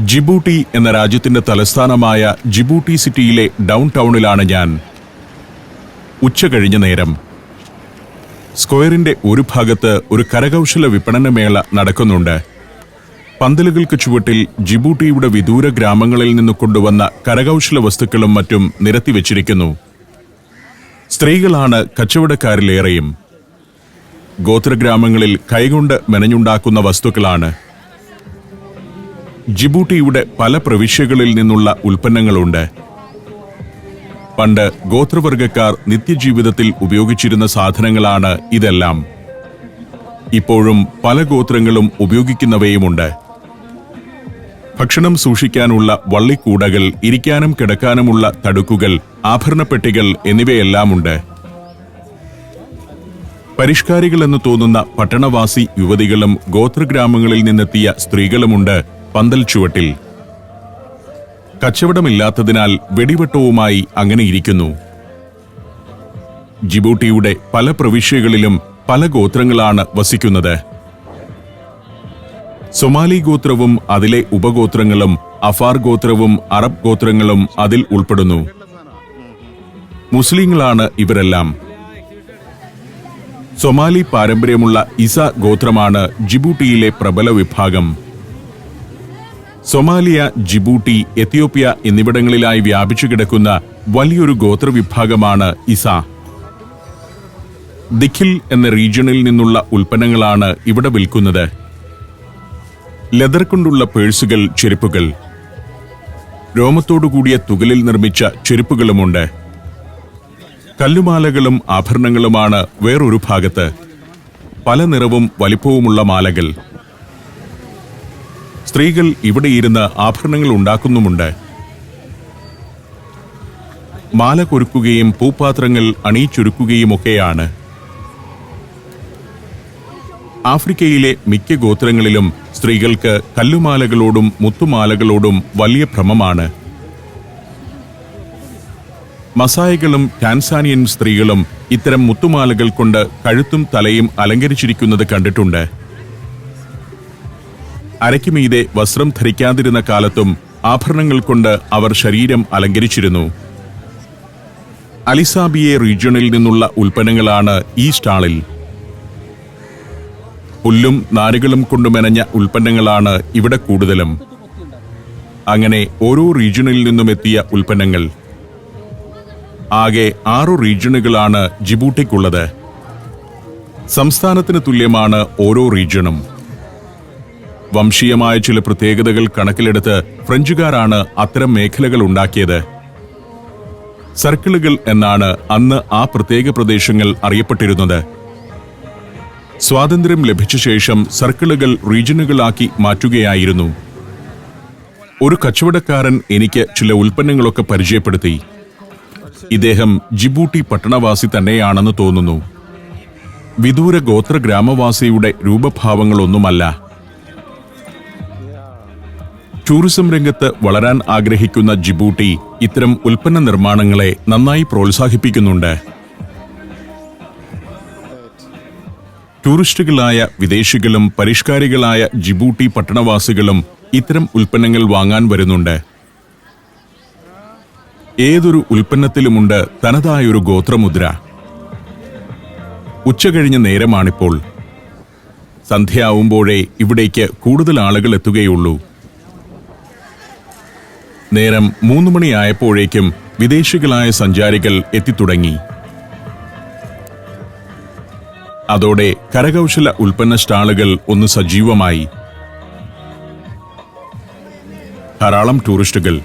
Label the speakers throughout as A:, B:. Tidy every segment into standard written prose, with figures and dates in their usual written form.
A: Djibouti എന്ന രാജ്യത്തിന്റെ തലസ്ഥാനമായ ജിബൂട്ടി സിറ്റിയിലെ ഡൗൺ ടൗണിലാണ് ഞാൻ. ഉച്ചകഴിഞ്ഞ നേരം. സ്ക്വയറിന്റെ ഒരു ഭാഗത്ത് ഒരു കരകൗശല വിപണനമേള നടക്കുന്നുണ്ട്. പന്തലുകൾക്ക് ചുവട്ടിൽ ജിബൂട്ടിയുടെ വിദൂര ഗ്രാമങ്ങളിൽ നിന്ന് കൊണ്ടുവന്ന കരകൗശല വസ്തുക്കളും മറ്റും നിരത്തിവെച്ചിരിക്കുന്നു. സ്ത്രീകളാണ് കച്ചവടക്കാരിലേറെയും. ഗോത്രഗ്രാമങ്ങളിൽ കൈകൊണ്ട് മെനഞ്ഞുണ്ടാക്കുന്ന വസ്തുക്കളാണ്. ജിബൂട്ടിയുടെ പല പ്രവിശ്യകളിൽ നിന്നുള്ള ഉൽപ്പന്നങ്ങളുണ്ട്. പണ്ട് ഗോത്രവർഗക്കാർ നിത്യജീവിതത്തിൽ ഉപയോഗിച്ചിരുന്ന സാധനങ്ങളാണ് ഇതെല്ലാം. ഇപ്പോഴും പല ഗോത്രങ്ങളും ഉപയോഗിക്കുന്നവയുമുണ്ട്. ഭക്ഷണം സൂക്ഷിക്കാനുള്ള വള്ളിക്കൂടകൾ, ഇരിക്കാനും കിടക്കാനുമുള്ള തടുക്കുകൾ, ആഭരണപ്പെട്ടികൾ എന്നിവയെല്ലാമുണ്ട്. പരിഷ്കാരികളെന്ന് തോന്നുന്ന പട്ടണവാസി യുവതികളും ഗോത്രഗ്രാമങ്ങളിൽ നിന്നെത്തിയ സ്ത്രീകളുമുണ്ട് പന്തൽ ചുവട്ടിൽ. കച്ചവടമില്ലാത്തതിനാൽ വെടിവെട്ടവുമായി അങ്ങനെ ഇരിക്കുന്നു. ജിബൂട്ടിയുടെ പല പ്രവിശ്യകളിലും പല ഗോത്രങ്ങളാണ് വസിക്കുന്നത്. സൊമാലി ഗോത്രവും അതിലെ ഉപഗോത്രങ്ങളും, അഫാർ ഗോത്രവും അറബ് ഗോത്രങ്ങളും അതിൽ ഉൾപ്പെടുന്നു. മുസ്ലിങ്ങളാണ് ഇവരെല്ലാം. സൊമാലി പാരമ്പര്യമുള്ള ഇസ ഗോത്രമാണ് ജിബൂട്ടിയിലെ പ്രബല വിഭാഗം. സൊമാലിയ, ജിബൂട്ടി, എത്യോപ്യ എന്നിവിടങ്ങളിലായി വ്യാപിച്ചു കിടക്കുന്ന വലിയൊരു ഗോത്രവിഭാഗമാണ് ഇസ. ദിഖിൽ എന്ന റീജിയണിൽ നിന്നുള്ള ഉൽപ്പന്നങ്ങളാണ് ഇവിടെ വിൽക്കുന്നത്. ലെതർ കൊണ്ടുള്ള പേഴ്സുകൾ, ചെരുപ്പുകൾ, രോമത്തോടുകൂടിയ തുകലിൽ നിർമ്മിച്ച ചെരുപ്പുകളുമുണ്ട്. കല്ലുമാലകളും ആഭരണങ്ങളുമാണ് വേറൊരു ഭാഗത്ത്. പല നിറവും വലിപ്പവുമുള്ള മാലകൾ. സ്ത്രീകൾ ഇവിടെ ഇരുന്ന് ആഭരണങ്ങൾ ഉണ്ടാക്കുന്നുമുണ്ട്. മാല കൊരുക്കുകയും പൂപ്പാത്രങ്ങൾ അണിയിച്ചൊരുക്കുകയുമൊക്കെയാണ്. ആഫ്രിക്കയിലെ മിക്ക ഗോത്രങ്ങളിലും സ്ത്രീകൾക്ക് കല്ലുമാലകളോടും മുത്തുമാലകളോടും വലിയ ഭ്രമമാണ്. മസായികളും ടാൻസാനിയൻ സ്ത്രീകളും ഇത്തരം മുത്തുമാലകൾ കൊണ്ട് കഴുത്തും തലയും അലങ്കരിച്ചിരിക്കുന്നത് കണ്ടിട്ടുണ്ട്. അരയ്ക്കുമീതെ വസ്ത്രം ധരിക്കാതിരുന്ന കാലത്തും ആഭരണങ്ങൾ കൊണ്ട് അവർ ശരീരം അലങ്കരിച്ചിരുന്നു. അലിസാബിയെ റീജിയണിൽ നിന്നുള്ള ഉൽപ്പന്നങ്ങളാണ് ഈ സ്റ്റാളിൽ. പുല്ലും നാരുകളും കൊണ്ട് മെനഞ്ഞ ഉൽപ്പന്നങ്ങളാണ് ഇവിടെ കൂടുതലും. അങ്ങനെ ഓരോ റീജിയണിൽ നിന്നും എത്തിയ ഉൽപ്പന്നങ്ങൾ. ആകെ 6 റീജിയണുകളാണ് ജിബൂട്ടിക്കുള്ളത്. സംസ്ഥാനത്തിന് തുല്യമാണ് ഓരോ റീജിയണും. വംശീയമായ ചില പ്രത്യേകതകൾ കണക്കിലെടുത്ത് ഫ്രഞ്ചുകാരാണ് അത്തരം മേഖലകൾ ഉണ്ടാക്കിയത്. സർക്കിളുകൾ എന്നാണ് അന്ന് ആ പ്രത്യേക പ്രദേശങ്ങൾ അറിയപ്പെട്ടിരുന്നത്. സ്വാതന്ത്ര്യം ലഭിച്ച ശേഷം സർക്കിളുകൾ റീജിയനുകളാക്കി മാറ്റുകയായിരുന്നു. ഒരു കച്ചവടക്കാരൻ എനിക്ക് ചില ഉൽപ്പന്നങ്ങളൊക്കെ പരിചയപ്പെടുത്തി. ഇദ്ദേഹം ജിബൂട്ടി പട്ടണവാസി തന്നെയാണെന്ന് തോന്നുന്നു. വിദൂര ഗോത്ര ഗ്രാമവാസിയുടെ രൂപഭാവങ്ങളൊന്നുമല്ല. ടൂറിസം രംഗത്ത് വളരാൻ ആഗ്രഹിക്കുന്ന ജിബൂട്ടി ഇത്തരം ഉൽപ്പന്ന നിർമ്മാണങ്ങളെ നന്നായി പ്രോത്സാഹിപ്പിക്കുന്നുണ്ട്. ടൂറിസ്റ്റുകളായ വിദേശികളും പരിഷ്കാരികളായ ജിബൂട്ടി പട്ടണവാസികളും ഇത്തരം ഉൽപ്പന്നങ്ങൾ വാങ്ങാൻ വരുന്നുണ്ട്. ഏതൊരു ഉൽപ്പന്നത്തിലുമുണ്ട് തനതായൊരു ഗോത്രമുദ്ര. ഉച്ചകഴിഞ്ഞ നേരമാണിപ്പോൾ. സന്ധ്യയാവുമ്പോഴേ ഇവിടേക്ക് കൂടുതൽ ആളുകൾ എത്തുകയുള്ളൂ. നേരം 3 മണിയായപ്പോഴേക്കും വിദേശികളായ സഞ്ചാരികൾ എത്തിത്തുടങ്ങി. അതോടെ കരകൗശല ഉൽപ്പന്ന സ്റ്റാളുകൾ ഒന്ന് സജീവമായി. ധാരാളം ടൂറിസ്റ്റുകൾ.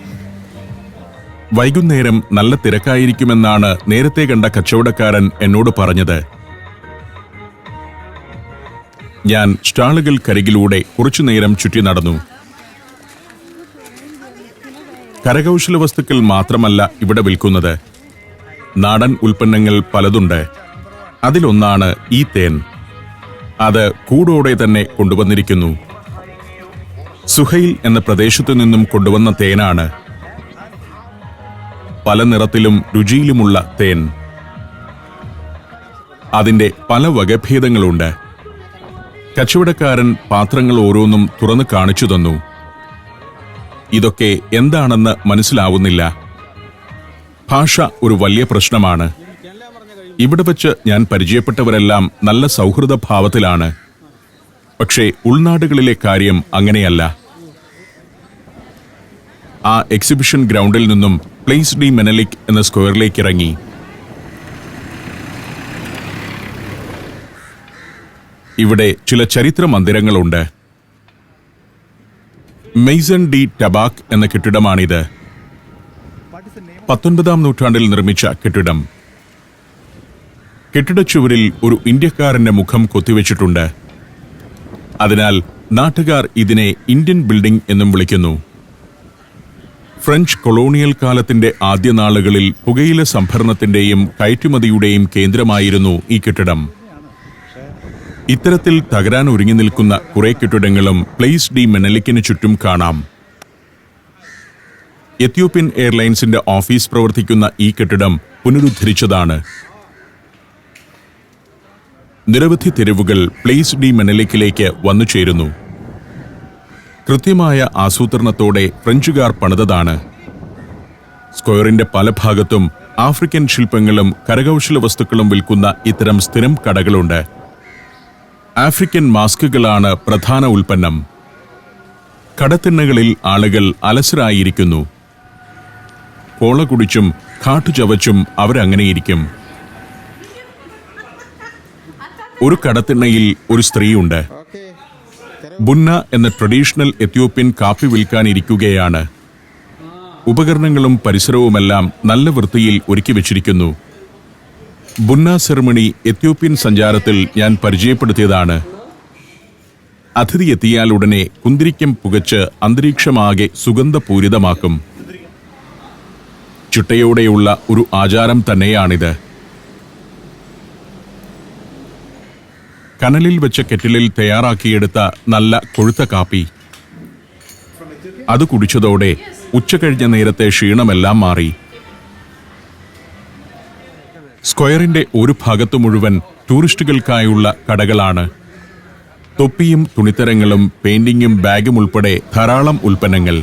A: വൈകുന്നേരം നല്ല തിരക്കായിരിക്കുമെന്നാണ് നേരത്തെ കണ്ട കച്ചവടക്കാരൻ എന്നോട് പറഞ്ഞത്. ഞാൻ സ്റ്റാളുകൾക്കരികിലൂടെ കുറച്ചുനേരം ചുറ്റി നടന്നു. കരകൗശല വസ്തുക്കൾ മാത്രമല്ല ഇവിടെ വിൽക്കുന്നത്. നാടൻ ഉൽപ്പന്നങ്ങൾ പലതുണ്ട്. അതിലൊന്നാണ് ഈ തേൻ. അത് കൂടോടെ തന്നെ കൊണ്ടുവന്നിരിക്കുന്നു. സുഹൈൽ എന്ന പ്രദേശത്തു നിന്നും കൊണ്ടുവന്ന തേനാണ്. പല നിറത്തിലും രുചിയിലുമുള്ള തേൻ. അതിന്റെ പല വകഭേദങ്ങളുണ്ട്. കച്ചവടക്കാരൻ പാത്രങ്ങൾ ഓരോന്നും തുറന്നു കാണിച്ചു തന്നു. ഇതൊക്കെ എന്താണെന്ന് മനസ്സിലാവുന്നില്ല. ഭാഷ ഒരു വലിയ പ്രശ്നമാണ്. ഇവിടെ വച്ച് ഞാൻ പരിചയപ്പെട്ടവരെല്ലാം നല്ല സൗഹൃദ ഭാവത്തിലാണ്. പക്ഷേ ഉൾനാടുകളിലെ കാര്യം അങ്ങനെയല്ല. ആ എക്സിബിഷൻ ഗ്രൗണ്ടിൽ നിന്നും പ്ലേസ് ഡി മെനലിക് എന്ന സ്ക്വയറിലേക്ക് ഇറങ്ങി. ഇവിടെ ചില ചരിത്ര മന്ദിരങ്ങളുണ്ട്. മെയ്സൺ ഡി ടബാക് എന്ന കെട്ടിടമാണിത്. 19-ാം നൂറ്റാണ്ടിൽ നിർമ്മിച്ച കെട്ടിടം. കെട്ടിടച്ചുവരിൽ ഒരു ഇന്ത്യക്കാരന്റെ മുഖം കൊത്തിവെച്ചിട്ടുണ്ട്. അതിനാൽ നാട്ടുകാർ ഇതിനെ ഇന്ത്യൻ ബിൽഡിംഗ് എന്നും വിളിക്കുന്നു. ഫ്രഞ്ച് കൊളോണിയൽ കാലത്തിന്റെ ആദ്യ നാളുകളിൽ പുകയില സംഭരണത്തിന്റെയും കയറ്റുമതിയുടെയും കേന്ദ്രമായിരുന്നു ഈ കെട്ടിടം. ഇത്തരത്തിൽ തകരാൻ ഒരുങ്ങി നിൽക്കുന്ന കുറെ കെട്ടിടങ്ങളും പ്ലേസ് ഡി മെനലിക്കിന് ചുറ്റും കാണാം. എത്യോപ്യൻ എയർലൈൻസിന്റെ ഓഫീസ് പ്രവർത്തിക്കുന്ന ഈ കെട്ടിടം പുനരുദ്ധരിച്ചതാണ്. നിരവധി തെരുവുകൾ പ്ലേസ് ഡി മെനലിക്കിലേക്ക് വന്നു ചേരുന്നു. കൃത്യമായ ആസൂത്രണത്തോടെ ഫ്രഞ്ചുകാർ പണിതതാണ്. സ്ക്വയറിന്റെ പല ഭാഗത്തും ആഫ്രിക്കൻ ശില്പങ്ങളും കരകൗശല വസ്തുക്കളും വിൽക്കുന്ന ഇത്തരം സ്ഥിരം കടകളുണ്ട്. ആഫ്രിക്കൻ മാസ്കുകളാണ് പ്രധാന ഉൽപ്പന്നം. കടത്തിണ്ണകളിൽ ആളുകൾ അലസരായിരിക്കുന്നു. കോള കുടിച്ചും കാട്ടുചവച്ചും അവരങ്ങനെയിരിക്കും. ഒരു കടത്തിണ്ണയിൽ ഒരു സ്ത്രീയുണ്ട്. ബുന്ന എന്ന ട്രഡീഷണൽ എത്യോപ്യൻ കാപ്പി വിൽക്കാനിരിക്കുകയാണ്. ഉപകരണങ്ങളും പരിസരവുമെല്ലാം നല്ല വൃത്തിയിൽ ഒരുക്കി വെച്ചിരിക്കുന്നു. ബുന്ന സെറമണി എത്യോപ്യൻ സഞ്ചാരത്തിൽ ഞാൻ പരിചയപ്പെടുത്തിയതാണ്. അതിഥി എത്തിയാലുടനെ കുന്തിരിക്കം പുകച്ച് അന്തരീക്ഷമാകെ സുഗന്ധപൂരിതമാക്കും. ചിട്ടയോടെയുള്ള ഒരു ആചാരം തന്നെയാണിത്. കനലിൽ വെച്ച കെറ്റിലിൽ തയ്യാറാക്കിയെടുത്ത നല്ല കൊഴുത്ത കാപ്പി. അത് കുടിച്ചതോടെ ഉച്ചകഴിഞ്ഞ നേരത്തെ ക്ഷീണമെല്ലാം മാറി. സ്ക്വയറിന്റെ ഒരു ഭാഗത്തു മുഴുവൻ ടൂറിസ്റ്റുകൾക്കായുള്ള കടകളാണ്. തൊപ്പിയും തുണിത്തരങ്ങളും പെയിന്റിങ്ങും ബാഗും ഉൾപ്പെടെ ധാരാളം ഉൽപ്പന്നങ്ങൾ.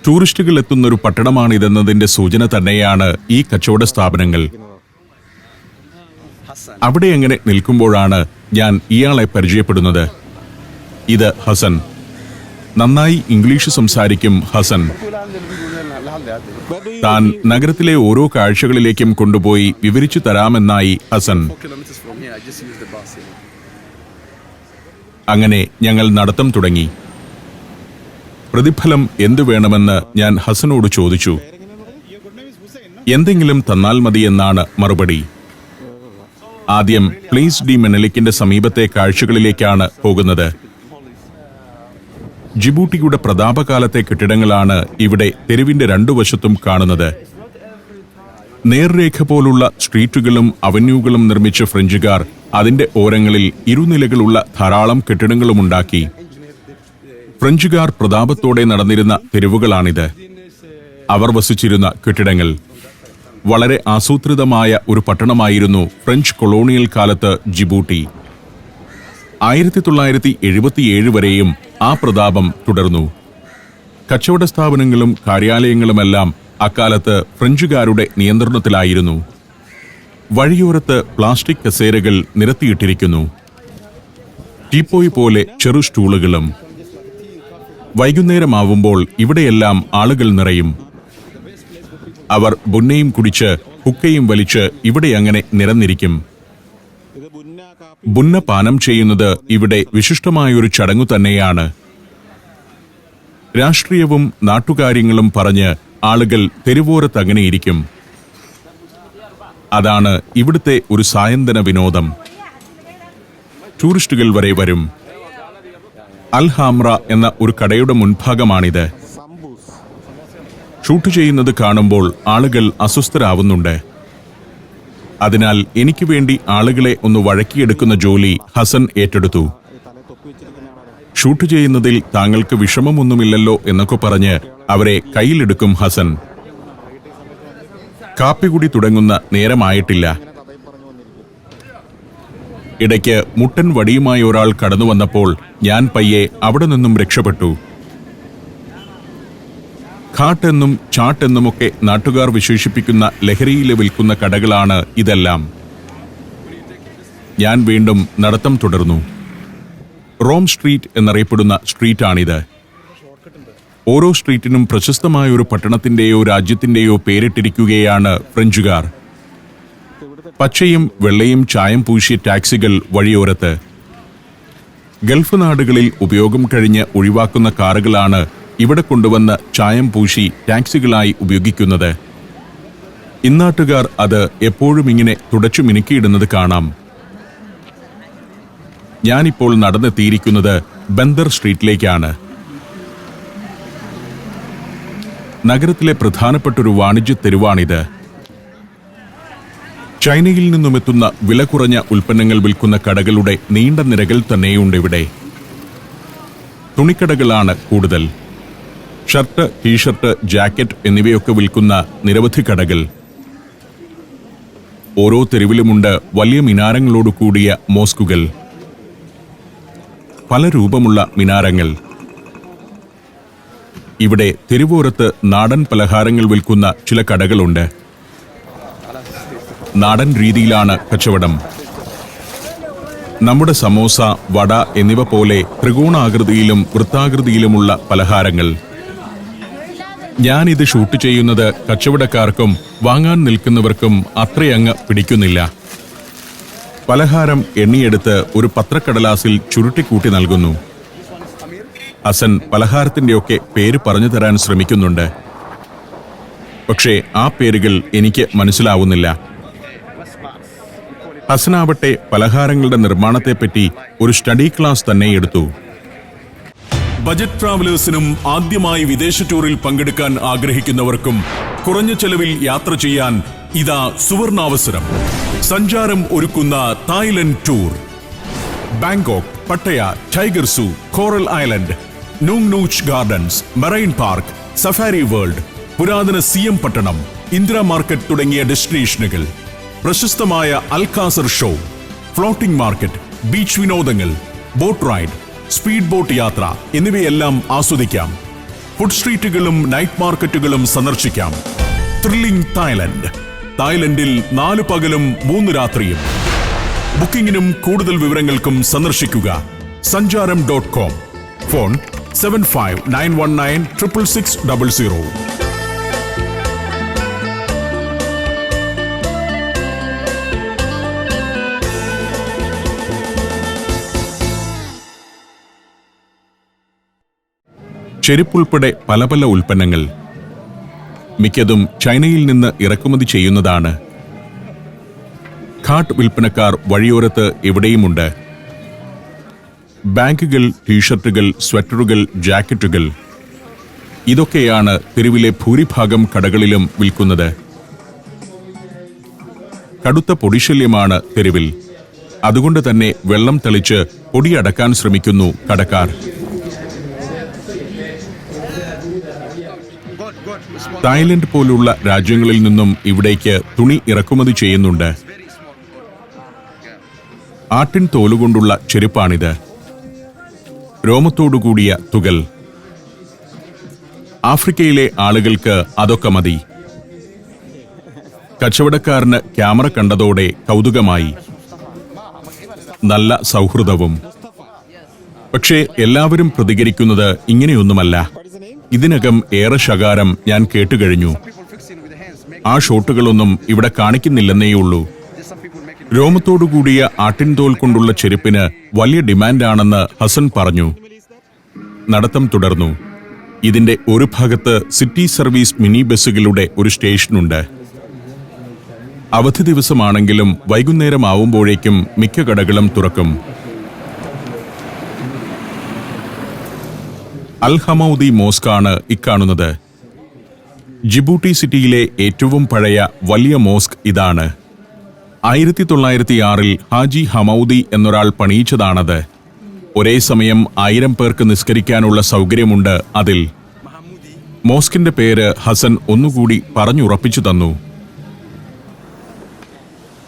A: ടൂറിസ്റ്റുകൾ എത്തുന്നൊരു പട്ടണമാണിതെന്നതിന്റെ സൂചന തന്നെയാണ് ഈ കച്ചവട സ്ഥാപനങ്ങൾ. അവിടെ എങ്ങനെ നിൽക്കുമ്പോഴാണ് ഞാൻ ഇയാളെ പരിചയപ്പെടുന്നത്. ഇത് ഹസൻ. നന്നായി ഇംഗ്ലീഷ് സംസാരിക്കും ഹസൻ. താൻ നഗരത്തിലെ ഓരോ കാഴ്ചകളിലേക്കും കൊണ്ടുപോയി വിവരിച്ചു തരാമെന്നായി ഹസൻ. അങ്ങനെ ഞങ്ങൾ നടത്തം തുടങ്ങി. പ്രതിഫലം എന്തു വേണമെന്ന് ഞാൻ ഹസനോട് ചോദിച്ചു. എന്തെങ്കിലും തന്നാൽ മതിയെന്നാണ് മറുപടി. ആദ്യം പ്ലേസ് ഡി മെനലിക്കിന്റെ സമീപത്തെ കാഴ്ചകളിലേക്കാണ് പോകുന്നത്. ജിബൂട്ടിയുടെ പ്രതാപകാലത്തെ കെട്ടിടങ്ങളാണ് ഇവിടെ തെരുവിന്റെ രണ്ടു വശത്തും കാണുന്നത്. നേർരേഖ പോലുള്ള സ്ട്രീറ്റുകളും അവന്യൂകളും നിർമ്മിച്ച ഫ്രഞ്ചുകാർ അതിന്റെ ഓരങ്ങളിൽ ഇരുനിലകളുള്ള ധാരാളം കെട്ടിടങ്ങളുമുണ്ടാക്കി. ഫ്രഞ്ചുകാർ പ്രതാപത്തോടെ നടന്നിരുന്ന തെരുവുകളാണിത്. അവർ വസിച്ചിരുന്ന കെട്ടിടങ്ങൾ. വളരെ ആസൂത്രിതമായ ഒരു പട്ടണമായിരുന്നു ഫ്രഞ്ച് കൊളോണിയൽ കാലത്ത് ജിബൂട്ടി. 1977 വരെയും ആ പ്രതാപം തുടർന്നു. കച്ചവട സ്ഥാപനങ്ങളും കാര്യാലയങ്ങളുമെല്ലാം അക്കാലത്ത് ഫ്രഞ്ചുകാരുടെ നിയന്ത്രണത്തിലായിരുന്നു. വഴിയോരത്ത് പ്ലാസ്റ്റിക് കസേരകൾ നിരത്തിയിട്ടിരിക്കുന്നു. ടീപ്പോയ് പോലെ ചെറു സ്റ്റൂളുകളും. വൈകുന്നേരമാവുമ്പോൾ ഇവിടെയെല്ലാം ആളുകൾ നിറയും. അവർ ബുന്നയും കുടിച്ച് ഹുക്കയും വലിച്ച് ഇവിടെ അങ്ങനെ നിരന്നിരിക്കും. ബുന്ന പാനം ചെയ്യുന്നത് ഇവിടെ വിശിഷ്ടമായൊരു ചടങ്ങു തന്നെയാണ്. രാഷ്ട്രീയവും നാട്ടുകാര്യങ്ങളും പറഞ്ഞ് ആളുകൾ തെരുവോരത്ത് അങ്ങനെയിരിക്കും. അതാണ് ഇവിടുത്തെ ഒരു സായന്തന വിനോദം. ടൂറിസ്റ്റുകൾ വരെ വരും. അൽഹാമ്ര എന്ന ഒരു കടയുടെ മുൻഭാഗമാണിത്. ഷൂട്ട് ചെയ്യുന്നത് കാണുമ്പോൾ ആളുകൾ അസ്വസ്ഥരാവുന്നുണ്ട്. അതിനാൽ എനിക്ക് വേണ്ടി ആളുകളെ ഒന്ന് വഴക്കിയെടുക്കുന്ന ജോലി ഹസൻ ഏറ്റെടുത്തു. ഷൂട്ട് ചെയ്യുന്നതിൽ താങ്കൾക്ക് വിഷമമൊന്നുമില്ലല്ലോ എന്നൊക്കെ പറഞ്ഞ് അവരെ കയ്യിലെടുക്കും ഹസൻ. കാപ്പികുടി തുടങ്ങുന്ന നേരമായിട്ടില്ല. ഇടയ്ക്ക് മുട്ടൻ വടിയുമായി ഒരാൾ കടന്നു വന്നപ്പോൾ ഞാൻ പയ്യെ അവിടെ നിന്നും രക്ഷപ്പെട്ടു. ഘാട്ട് എന്നും ചാട്ട് എന്നുമൊക്കെ നാട്ടുകാർ വിശേഷിപ്പിക്കുന്ന ലഹരിയിലെ വിൽക്കുന്ന കടകളാണ് ഇതെല്ലാം. ഞാൻ വീണ്ടും നടത്തം തുടർന്നു. റോം സ്ട്രീറ്റ് എന്നറിയപ്പെടുന്ന സ്ട്രീറ്റാണിത്. ഓരോ സ്ട്രീറ്റിനും പ്രശസ്തമായ ഒരു പട്ടണത്തിന്റെയോ രാജ്യത്തിന്റെയോ പേരിട്ടിരിക്കുകയാണ് ഫ്രഞ്ചുകാർ. പച്ചയും വെള്ളയും ചായം പൂശിയ ടാക്സികൾ വഴിയോരത്ത്. ഗൾഫ് നാടുകളിൽ ഉപയോഗം കഴിഞ്ഞ് ഒഴിവാക്കുന്ന കാറുകളാണ് ഇവിടെ കൊണ്ടുവന്ന് ചായം പൂശി ടാക്സികളായി ഉപയോഗിക്കുന്നത്. ഇന്നാട്ടുകാർ അത് എപ്പോഴും ഇങ്ങനെ തുടച്ചു മിനുക്കിയിടുന്നത് കാണാം. ഞാനിപ്പോൾ നടന്നെത്തിയിരിക്കുന്നത് ബന്ദർ സ്ട്രീറ്റിലേക്കാണ്. നഗരത്തിലെ പ്രധാനപ്പെട്ടൊരു വാണിജ്യ തെരുവാണിത്. ചൈനയിൽ നിന്നുമെത്തുന്ന വില കുറഞ്ഞ ഉൽപ്പന്നങ്ങൾ വിൽക്കുന്ന കടകളുടെ നീണ്ട നിരകൾ തന്നെയുണ്ട് ഇവിടെ. തുണിക്കടകളാണ് കൂടുതൽ. ഷർട്ട്, ടീഷർട്ട്, ജാക്കറ്റ് എന്നിവയൊക്കെ വിൽക്കുന്ന നിരവധി കടകൾ. ഓരോ തെരുവിലുമുണ്ട് വലിയ മിനാരങ്ങളോട് കൂടിയ മോസ്കുകൾ. പല രൂപമുള്ള മിനാരങ്ങൾ. ഇവിടെ തെരുവോരത്ത് നാടൻ പലഹാരങ്ങൾ വിൽക്കുന്ന ചില കടകളുണ്ട്. നാടൻ രീതിയിലാണ് കച്ചവടം. നമ്മുടെ സമോസ, വട എന്നിവ പോലെ ത്രികോണാകൃതിയിലും വൃത്താകൃതിയിലുമുള്ള പലഹാരങ്ങൾ. ഞാനിത് ഷൂട്ട് ചെയ്യുന്നത് കച്ചവടക്കാർക്കും വാങ്ങാൻ നിൽക്കുന്നവർക്കും അത്രയങ്ങ് പിടിക്കുന്നില്ല. പലഹാരം എണ്ണിയെടുത്ത് ഒരു പത്രക്കടലാസിൽ ചുരുട്ടിക്കൂട്ടി നൽകുന്നു. ഹസൻ പലഹാരത്തിന്റെയൊക്കെ പേര് പറഞ്ഞു തരാൻ ശ്രമിക്കുന്നുണ്ട്. പക്ഷേ ആ പേരുകൾ എനിക്ക് മനസ്സിലാവുന്നില്ല. ഹസനാവട്ടെ പലഹാരങ്ങളുടെ നിർമ്മാണത്തെപ്പറ്റി ഒരു സ്റ്റഡി ക്ലാസ് തന്നെ എടുത്തു. ബജറ്റ് ട്രാവലേഴ്സിനും ആദ്യമായി വിദേശ ടൂറിൽ പങ്കെടുക്കാൻ ആഗ്രഹിക്കുന്നവർക്കും കുറഞ്ഞ ചെലവിൽ യാത്ര ചെയ്യാൻ ഇതാ സുവർണാവസരം. സഞ്ചാരം ഒരുക്കുന്ന Thailand tour. Bangkok, Pattaya, tiger zoo, coral island, Nong Nooch gardens, marine park, safari world, പുരാതന സിയം പട്ടണം, ഇന്ദിര മാർക്കറ്റ് തുടങ്ങിയ ഡെസ്റ്റിനേഷനുകൾ. പ്രശസ്തമായ Alcazar show, floating market, beach വിനോദങ്ങൾ, ബോട്ട് റൈഡ്, സ്പീഡ് ബോട്ട് യാത്ര എന്നിവയെല്ലാം ആസ്വദിക്കാം. ഫുഡ് സ്ട്രീറ്റുകളും നൈറ്റ് മാർക്കറ്റുകളും സന്ദർശിക്കാം. Thrilling Thailand. തായ്ലൻഡിൽ 4 പകലും 3 രാത്രിയും. ബുക്കിംഗിനും കൂടുതൽ വിവരങ്ങൾക്കും സന്ദർശിക്കുക sanjaram.com. ഫോൺ 7591966600. ചെരുപ്പുൾപ്പെടെ പല പല ഉൽപ്പന്നങ്ങൾ. മിക്കതും ചൈനയിൽ നിന്ന് ഇറക്കുമതി ചെയ്യുന്നതാണ്. ഘാട്ട് വിൽപ്പനക്കാർ വഴിയോരത്ത് എവിടെയുമുണ്ട്. ബാഗുകൾ, ടീഷർട്ടുകൾ, സ്വെറ്ററുകൾ, ജാക്കറ്റുകൾ ഇതൊക്കെയാണ് തെരുവിലെ ഭൂരിഭാഗം കടകളിലും വിൽക്കുന്നത്. കടുത്ത പൊടിശല്യമാണ് തെരുവിൽ. അതുകൊണ്ട് തന്നെ വെള്ളം തെളിച്ച് പൊടിയടക്കാൻ ശ്രമിക്കുന്നു കടക്കാർ. തായ്ലൻഡ് പോലുള്ള രാജ്യങ്ങളിൽ നിന്നും ഇവിടേക്ക് തുണി ഇറക്കുമതി ചെയ്യുന്നുണ്ട്. ആട്ടിൻ തോലുകൊണ്ടുള്ള ചെരുപ്പാണിത്. രോമത്തോടുകൂടിയ തുകൽ. ആഫ്രിക്കയിലെ ആളുകൾക്ക് അതൊക്കെ മതി. കച്ചവടക്കാരന് ക്യാമറ കണ്ടതോടെ കൗതുകമായി. നല്ല സൗഹൃദവും. പക്ഷേ എല്ലാവരും പ്രതികരിക്കുന്നത് ഇങ്ങനെയൊന്നുമല്ല. ഇതിനകം ഏറെ ശകാരം ഞാൻ കേട്ടുകഴിഞ്ഞു. ആ ഷോട്ടുകളൊന്നും ഇവിടെ കാണിക്കുന്നില്ലെന്നേയുള്ളൂ. രോമത്തോടുകൂടിയ ആട്ടിൻതോൽ കൊണ്ടുള്ള ചെരുപ്പിന് വലിയ ഡിമാൻഡാണെന്ന് ഹസൻ പറഞ്ഞു. നടത്തം തുടർന്നു. ഇതിന്റെ ഒരു ഭാഗത്ത് സിറ്റി സർവീസ് മിനി ബസ്സുകളുടെ ഒരു സ്റ്റേഷനുണ്ട്. അവധി ദിവസമാണെങ്കിലും വൈകുന്നേരം ആവുമ്പോഴേക്കും മിക്ക കടകളും തുറക്കും. അൽ ഹമൗദി മോസ്കാണ് ഇക്കാണുന്നത്. ജിബൂട്ടി സിറ്റിയിലെ ഏറ്റവും പഴയ വലിയ മോസ്ക് ഇതാണ്. 1906 ഹാജി ഹമൗദി എന്നൊരാൾ പണിയിച്ചതാണത്. ഒരേ സമയം 1000 പേർക്ക് നിസ്കരിക്കാനുള്ള സൗകര്യമുണ്ട് അതിൽ. മോസ്കിന്റെ പേര് ഹസൻ ഒന്നുകൂടി പറഞ്ഞുറപ്പിച്ചു തന്നു.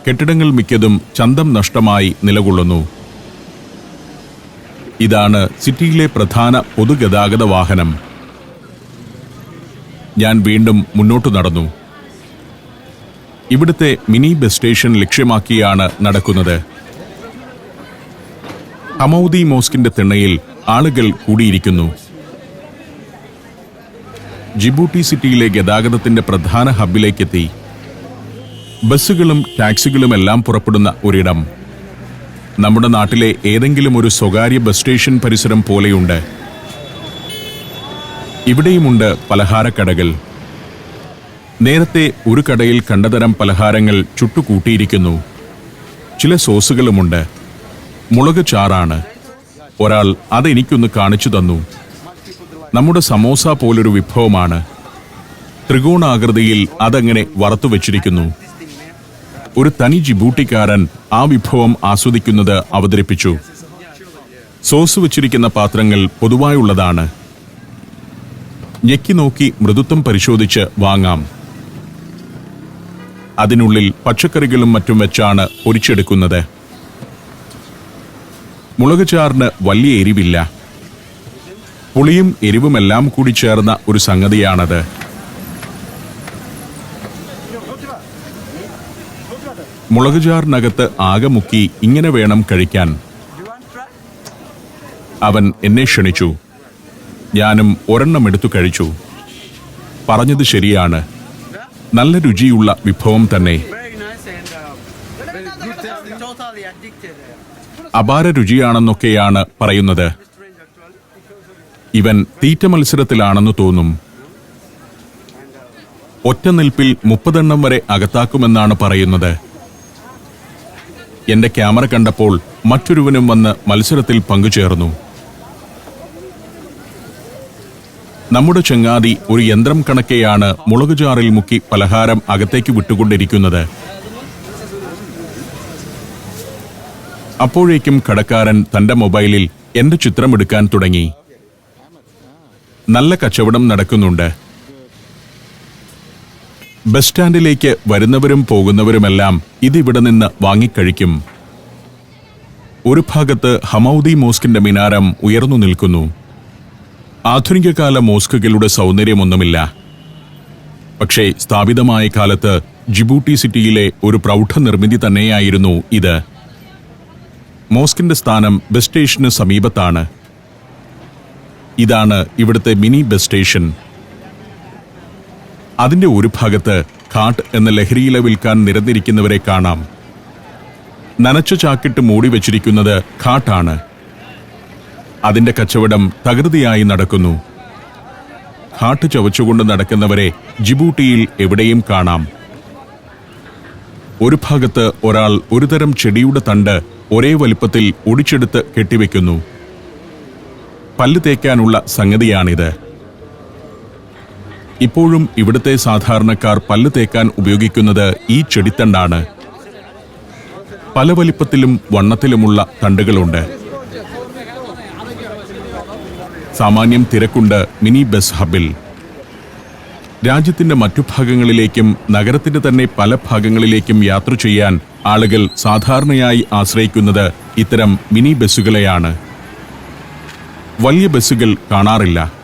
A: കെട്ടിടങ്ങൾ മിക്കതും ചന്തം നഷ്ടമായി നിലകൊള്ളുന്നു. ഇതാണ് സിറ്റിയിലെ പ്രധാന പൊതുഗതാഗത വാഹനം. ഞാൻ വീണ്ടും മുന്നോട്ടു നടന്നു. ഇവിടുത്തെ മിനി ബസ് സ്റ്റേഷൻ ലക്ഷ്യമാക്കിയാണ് നടക്കുന്നത്. ഹമൗദി മോസ്കിന്റെ തിണ്ണയിൽ ആളുകൾ കൂടിയിരിക്കുന്നു. ജിബൂട്ടി സിറ്റിയിലെ ഗതാഗതത്തിന്റെ പ്രധാന ഹബ്ബിലേക്കെത്തി. ബസ്സുകളും ടാക്സികളുമെല്ലാം പുറപ്പെടുന്ന ഒരിടം. നമ്മുടെ നാട്ടിലെ ഏതെങ്കിലും ഒരു സ്വകാര്യ ബസ് സ്റ്റേഷൻ പരിസരം പോലെയുണ്ട്. ഇവിടെയുമുണ്ട് പലഹാരക്കടകൾ. നേരത്തെ ഒരു കടയിൽ കണ്ടതരം പലഹാരങ്ങൾ ചുട്ടുകൂട്ടിയിരിക്കുന്നു. ചില സോസുകളുമുണ്ട്. മുളക് ചാറാണ്. ഒരാൾ അതെനിക്കൊന്ന് കാണിച്ചു തന്നു. നമ്മുടെ സമോസ പോലൊരു വിഭവമാണ്. ത്രികോണാകൃതിയിൽ അതങ്ങനെ വറുത്തുവച്ചിരിക്കുന്നു. ഒരു തനി ജിബൂട്ടിക്കാരൻ ആ വിഭവം ആസ്വദിക്കുന്നത് അവതരിപ്പിച്ചു. സോസ് വച്ചിരിക്കുന്ന പാത്രങ്ങൾ പൊതുവായുള്ളതാണ്. ഞെക്കി നോക്കി മൃദുത്വം പരിശോധിച്ച് വാങ്ങാം. അതിനുള്ളിൽ പച്ചക്കറികളും മറ്റും വെച്ചാണ് പൊരിച്ചെടുക്കുന്നത്. മുളക് ചാറിന് വലിയ എരിവില്ല. പുളിയും എരിവുമെല്ലാം കൂടി ചേർന്ന ഒരു സംഗതിയാണത്. മുളക് ചാറിനകത്ത് ആകെ മുക്കി ഇങ്ങനെ വേണം കഴിക്കാൻ. അവൻ എന്നെ ക്ഷണിച്ചു. ഞാനും ഒരെണ്ണം എടുത്തു കഴിച്ചു. പറഞ്ഞത് ശരിയാണ്. നല്ല രുചിയുള്ള വിഭവം തന്നെ. അപാര രുചിയാണെന്നൊക്കെയാണ് പറയുന്നത്. ഇവൻ തീറ്റ മത്സരത്തിലാണെന്ന് തോന്നും. ഒറ്റ നിൽപ്പിൽ 30 എണ്ണം വരെ അകത്താക്കുമെന്നാണ് പറയുന്നത്. എന്റെ ക്യാമറ കണ്ടപ്പോൾ മറ്റൊരുവനും വന്ന് മത്സരത്തിൽ പങ്കുചേർന്നു. നമ്മുടെ ചങ്ങാതി ഒരു യന്ത്രം കണക്കെയാണ് മുളകുചാറിൽ മുക്കി പലഹാരം അകത്തേക്ക് വിട്ടുകൊണ്ടിരിക്കുന്നത്. അപ്പോഴേക്കും കടക്കാരൻ തന്റെ മൊബൈലിൽ എന്റെ ചിത്രമെടുക്കാൻ തുടങ്ങി. നല്ല കച്ചവടം നടക്കുന്നുണ്ട്. ബസ് സ്റ്റാൻഡിലേക്ക് വരുന്നവരും പോകുന്നവരുമെല്ലാം ഇതിവിടെ നിന്ന് വാങ്ങിക്കഴിക്കും. ഒരു ഭാഗത്ത് ഹമൗദി മോസ്കിന്റെ മിനാരം ഉയർന്നു നിൽക്കുന്നു. ആധുനികകാല മോസ്കുകളുടെ സൗന്ദര്യമൊന്നുമില്ല. പക്ഷേ സ്ഥാപിതമായ കാലത്ത് ജിബൂട്ടി സിറ്റിയിലെ ഒരു പ്രൗഢ നിർമ്മിതി തന്നെയായിരുന്നു ഇത്. മോസ്കിന്റെ സ്ഥാനം ബസ് സ്റ്റേഷന് സമീപത്താണ്. ഇതാണ് ഇവിടുത്തെ മിനി ബസ് സ്റ്റേഷൻ. അതിന്റെ ഒരു ഭാഗത്ത് ഘാട്ട് എന്ന ലഹരിയില വിൽക്കാൻ നിരന്നിരിക്കുന്നവരെ കാണാം. നനച്ച ചാക്കിട്ട് മൂടി വെച്ചിരിക്കുന്നത് ഘാട്ടാണ്. അതിന്റെ കച്ചവടം തകൃതിയായി നടക്കുന്നു. ഘാട്ട് ചവച്ചുകൊണ്ട് നടക്കുന്നവരെ ജിബൂട്ടിയിൽ എവിടെയും കാണാം. ഒരു ഭാഗത്ത് ഒരാൾ ഒരുതരം ചെടിയുടെ തണ്ട് ഒരേ വലിപ്പത്തിൽ ഒടിച്ചെടുത്ത് കെട്ടിവെക്കുന്നു. പല്ല് തേക്കാനുള്ള സംഗതിയാണിത്. ഇപ്പോഴും ഇവിടുത്തെ സാധാരണക്കാർ പല്ല് തേക്കാൻ ഉപയോഗിക്കുന്നത് ഈ ചെടിത്തണ്ടാണ്. പല വലിപ്പത്തിലും വണ്ണത്തിലുമുള്ള തണ്ടുകളുണ്ട്. സാമാന്യം തിരക്കുണ്ട് മിനി ബസ് ഹബിൽ. രാജ്യത്തിന്റെ മറ്റു ഭാഗങ്ങളിലേക്കും നഗരത്തിന്റെ തന്നെ പല ഭാഗങ്ങളിലേക്കും യാത്ര ചെയ്യാൻ ആളുകൾ സാധാരണയായി ആശ്രയിക്കുന്നത് ഇത്തരം മിനി ബസ്സുകളെയാണ്. വലിയ ബസ്സുകൾ കാണാറില്ല.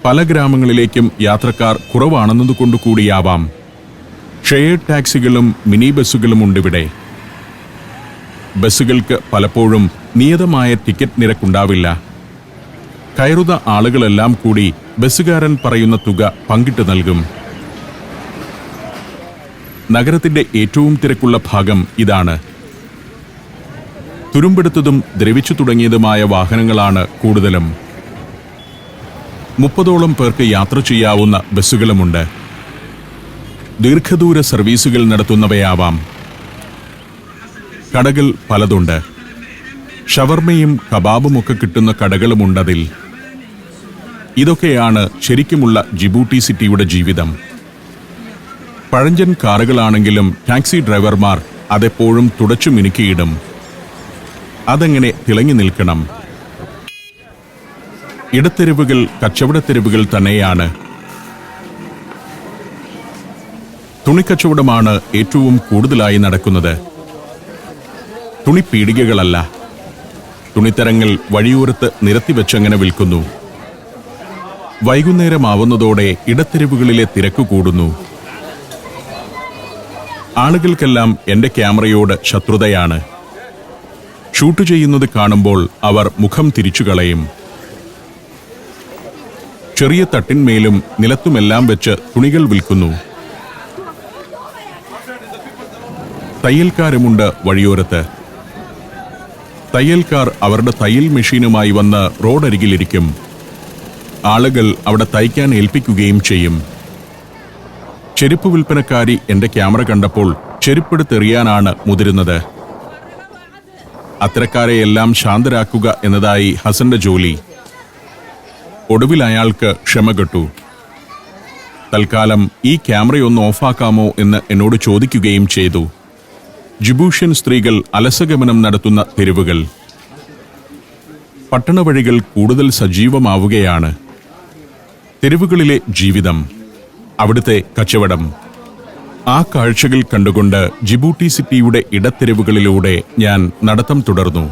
A: പല ഗ്രാമങ്ങളിലേക്കും യാത്രക്കാർ കുറവാണെന്നതുകൊണ്ടുകൂടിയാവാം ഷെയർഡ് ടാക്സികളും മിനി ബസ്സുകളുമുണ്ടിവിടെ. ബസ്സുകൾക്ക് പലപ്പോഴും നിയതമായ ടിക്കറ്റ് നിരക്കുണ്ടാവില്ല. കയറുന്ന ആളുകളെല്ലാം കൂടി ബസ്സുകാരൻ പറയുന്ന തുക പങ്കിട്ട് നൽകും. നഗരത്തിന്റെ ഏറ്റവും തിരക്കുള്ള ഭാഗം ഇതാണ്. തുരുമ്പെടുത്തതും ദ്രവിച്ചു തുടങ്ങിയതുമായ വാഹനങ്ങളാണ് കൂടുതലും. 30ഓളം പേർക്ക് യാത്ര ചെയ്യാവുന്ന ബസ്സുകളുമുണ്ട്. ദീർഘദൂര സർവീസുകൾ നടത്തുന്നവയാവാം. കടകൾ പലതുണ്ട്. ഷവർമയും കബാബുമൊക്കെ കിട്ടുന്ന കടകളുമുണ്ടതിൽ. ഇതൊക്കെയാണ് ശരിക്കുമുള്ള ജിബൂട്ടി സിറ്റിയുടെ ജീവിതം. പഴഞ്ചൻ കാറുകളാണെങ്കിലും ടാക്സി ഡ്രൈവർമാർ അതെപ്പോഴും തുടച്ചു മിനുക്കിയിടും. അതെങ്ങനെ തിളങ്ങി നിൽക്കണം. ഇടത്തെരുവുകൾ കച്ചവടത്തെരുവുകൾ തന്നെയാണ്. തുണിക്കച്ചവടമാണ് ഏറ്റവും കൂടുതലായി നടക്കുന്നത്. തുണിപ്പീടികകളല്ല, തുണിത്തരങ്ങൾ വഴിയോരത്ത് നിരത്തിവെച്ചങ്ങനെ വിൽക്കുന്നു. വൈകുന്നേരമാവുന്നതോടെ ഇടത്തെരുവുകളിലെ തിരക്ക് കൂടുന്നു. ആളുകൾക്കെല്ലാം എന്റെ ക്യാമറയോട് ശത്രുതയാണ്. ഷൂട്ട് ചെയ്യുന്നത് കാണുമ്പോൾ അവർ മുഖം തിരിച്ചുകളയും. ചെറിയ തട്ടിന്മേലും നിലത്തുമെല്ലാം വെച്ച് തുണികൾ വിൽക്കുന്നു. തയ്യൽക്കാരുമുണ്ട് വഴിയോരത്ത്. തയ്യൽക്കാർ അവരുടെ തയ്യൽ മെഷീനുമായി വന്ന് റോഡരികിലിരിക്കും. ആളുകൾ അവിടെ തയ്ക്കാൻ ഏൽപ്പിക്കുകയും ചെയ്യും. ചെരുപ്പ് വിൽപ്പനക്കാരി എന്റെ ക്യാമറ കണ്ടപ്പോൾ ചെരുപ്പെടുത്തെറിയാനാണ് മുതിരുന്നത്. അത്തരക്കാരെയെല്ലാം ശാന്തരാക്കുക എന്നതായി ഹസന്റെ ജോലി. ഒടുവിൽ അയാൾക്ക് ക്ഷമ കെട്ടു. തൽക്കാലം ഈ ക്യാമറയൊന്ന് ഓഫാക്കാമോ എന്ന് എന്നോട് ചോദിക്കുകയും ചെയ്തു. ജിബൂഷ്യൻ സ്ത്രീകൾ അലസഗമനം നടത്തുന്ന തെരുവുകൾ. പട്ടണവഴികൾ കൂടുതൽ സജീവമാവുകയാണ്. തെരുവുകളിലെ ജീവിതം, അവിടുത്തെ കച്ചവടം, ആ കാഴ്ചകൾ കണ്ടുകൊണ്ട് ജിബൂട്ടി സിറ്റിയുടെ ഇടത്തെരുവുകളിലൂടെ ഞാൻ നടത്തം തുടർന്നു.